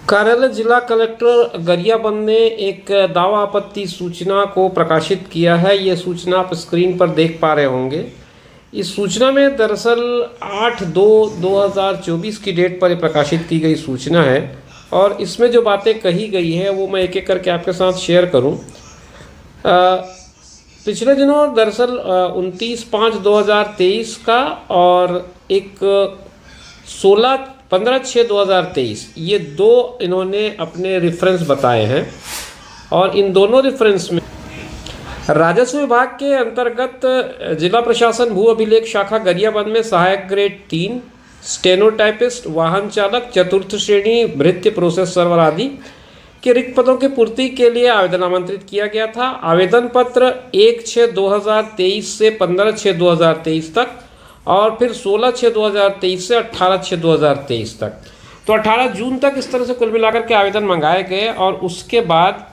कार्यालय जिला कलेक्टर गरियाबंद ने एक दावा आपत्ति सूचना को प्रकाशित किया है। ये सूचना आप स्क्रीन पर देख पा रहे होंगे। इस सूचना में दरअसल 8/2/2024 की डेट पर प्रकाशित की गई सूचना है और इसमें जो बातें कही गई है वो मैं एक एक करके आपके साथ शेयर करूं। पिछले दिनों दरअसल 29/5/2023 का और एक 15/6/2023 ये दो इन्होंने अपने रेफरेंस बताए हैं और इन दोनों रेफरेंस में राजस्व विभाग के अंतर्गत जिला प्रशासन भू अभिलेख शाखा गरियाबंद में सहायक ग्रेड 3 स्टेनोटाइपिस्ट, वाहन चालक, चतुर्थ श्रेणी भृत्य प्रोसेस सर्वर आदि के रिक्त पदों की पूर्ति के लिए आवेदन आमंत्रित किया गया था। आवेदन पत्र 1/6/2023 से 15/6/2023 तक और फिर 16/6/2023 से 18/6/2023 तक, तो 18 जून तक इस तरह से कुल मिलाकर के आवेदन मंगाए गए और उसके बाद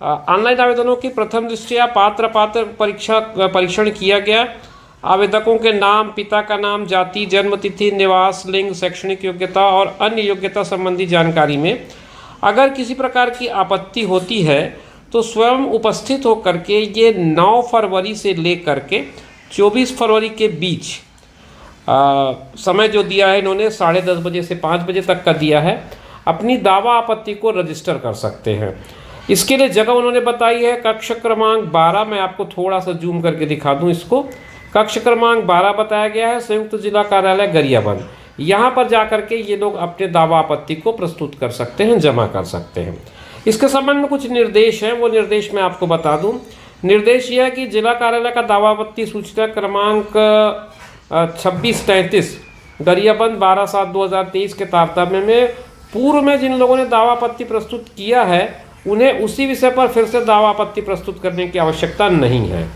ऑनलाइन आवेदनों की प्रथम दृष्टया पात्र परीक्षण किया गया। आवेदकों के नाम, पिता का नाम, जाति, जन्मतिथि, निवास, लिंग, शैक्षणिक योग्यता और अन्य योग्यता संबंधी जानकारी में अगर किसी प्रकार की आपत्ति होती है तो स्वयं उपस्थित होकर के ये 9 फरवरी से लेकर के 24 फरवरी के बीच समय जो दिया है इन्होंने 10:30 बजे से 5 बजे तक का दिया है, अपनी दावा आपत्ति को रजिस्टर कर सकते हैं। इसके लिए जगह उन्होंने बताई है कक्ष क्रमांक 12। मैं आपको थोड़ा सा जूम करके दिखा दूं इसको। कक्ष क्रमांक 12 बताया गया है, संयुक्त जिला कार्यालय गरियाबंद। यहाँ पर जाकर के ये लोग अपने दावा आपत्ति को प्रस्तुत कर सकते हैं, जमा कर सकते हैं। इसके संबंध में कुछ निर्देश हैं, वो निर्देश मैं आपको बता दूँ। निर्देश यह है कि जिला कार्यालय का दावा आपत्ति सूचना क्रमांक 2633 गरियाबंद 12/7/2023 के तारतम्य में पूर्व में जिन लोगों ने दावा आपत्ति प्रस्तुत किया है उन्हें उसी विषय पर फिर से दावा आपत्ति प्रस्तुत करने की आवश्यकता नहीं है।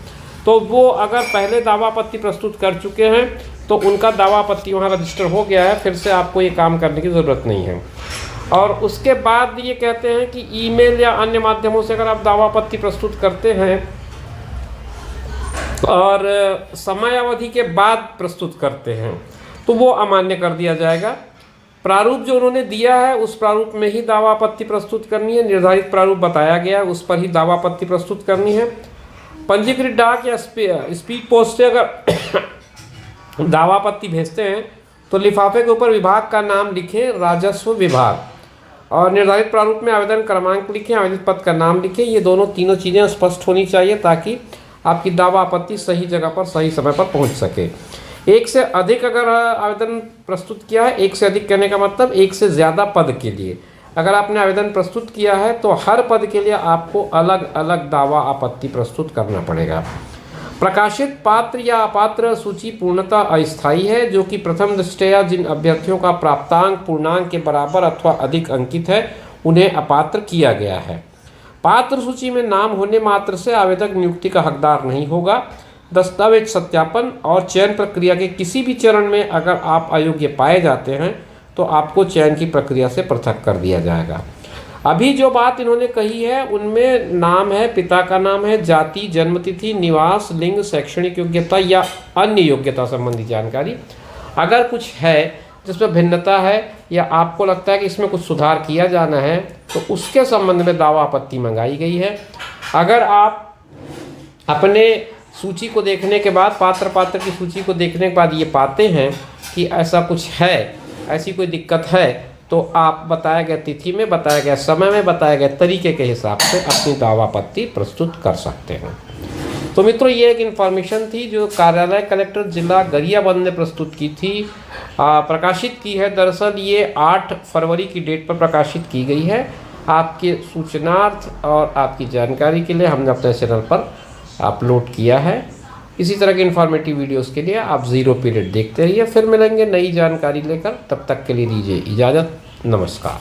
तो वो अगर पहले दावा आपत्ति प्रस्तुत कर चुके हैं तो उनका दावा आपत्ति वहाँ रजिस्टर हो गया है, फिर से आपको ये काम करने की ज़रूरत नहीं है। और उसके बाद ये कहते हैं कि ईमेल या अन्य माध्यमों से अगर आप दावा आपत्ति प्रस्तुत करते हैं और समय अवधि के बाद प्रस्तुत करते हैं तो वो अमान्य कर दिया जाएगा। प्रारूप जो उन्होंने दिया है उस प्रारूप में ही दावा आपत्ति प्रस्तुत करनी है। निर्धारित प्रारूप बताया गया है, उस पर ही दावा आपत्ति प्रस्तुत करनी है। पंजीकृत डाक या स्पीड पोस्ट से अगर दावा आपत्ति भेजते हैं तो लिफाफे के ऊपर विभाग का नाम लिखें, राजस्व विभाग, और निर्धारित प्रारूप में आवेदन क्रमांक लिखें, आवेदित पद का नाम लिखें। ये तीनों चीज़ें स्पष्ट होनी चाहिए ताकि आपकी दावा आपत्ति सही जगह पर सही समय पर पहुंच सके। एक से अधिक अगर आवेदन प्रस्तुत किया है, एक से अधिक कहने का मतलब एक से ज़्यादा पद के लिए अगर आपने आवेदन प्रस्तुत किया है तो हर पद के लिए आपको अलग अलग दावा आपत्ति प्रस्तुत करना पड़ेगा। प्रकाशित पात्र या अपात्र सूची पूर्णतः अस्थायी है, जो कि प्रथम दृष्टया जिन अभ्यर्थियों का प्राप्तांक पूर्णांक के बराबर अथवा अधिक अंकित है उन्हें अपात्र किया गया है। पात्र सूची में नाम होने मात्र से आवेदक नियुक्ति का हकदार नहीं होगा। दस्तावेज सत्यापन और चयन प्रक्रिया के किसी भी चरण में अगर आप अयोग्य पाए जाते हैं तो आपको चयन की प्रक्रिया से पृथक कर दिया जाएगा। अभी जो बात इन्होंने कही है उनमें नाम है, पिता का नाम है, जाति, जन्मतिथि, निवास, लिंग, शैक्षणिक योग्यता या अन्य योग्यता संबंधी जानकारी अगर कुछ है जिसमें भिन्नता है या आपको लगता है कि इसमें कुछ सुधार किया जाना है तो उसके संबंध में दावा आपत्ति मंगाई गई है। अगर आप अपने सूची को देखने के बाद पात्र की सूची को देखने के बाद ये पाते हैं कि ऐसा कुछ है, ऐसी कोई दिक्कत है, तो आप बताए गए तिथि में, बताए गए समय में, बताए गए तरीके के हिसाब से अपनी दावा आपत्ति प्रस्तुत कर सकते हैं। तो मित्रों, ये एक इन्फॉर्मेशन थी जो कार्यालय कलेक्टर जिला गरियाबंद ने प्रस्तुत की थी, प्रकाशित की है। दरअसल ये 8 फरवरी की डेट पर प्रकाशित की गई है। आपके सूचनार्थ और आपकी जानकारी के लिए हमने अपने चैनल पर अपलोड किया है। इसी तरह के इन्फॉर्मेटिव वीडियोस के लिए आप ज़ीरो पीरियड देखते रहिए। फिर मिलेंगे नई जानकारी लेकर, तब तक के लिए दीजिए इजाज़त। नमस्कार।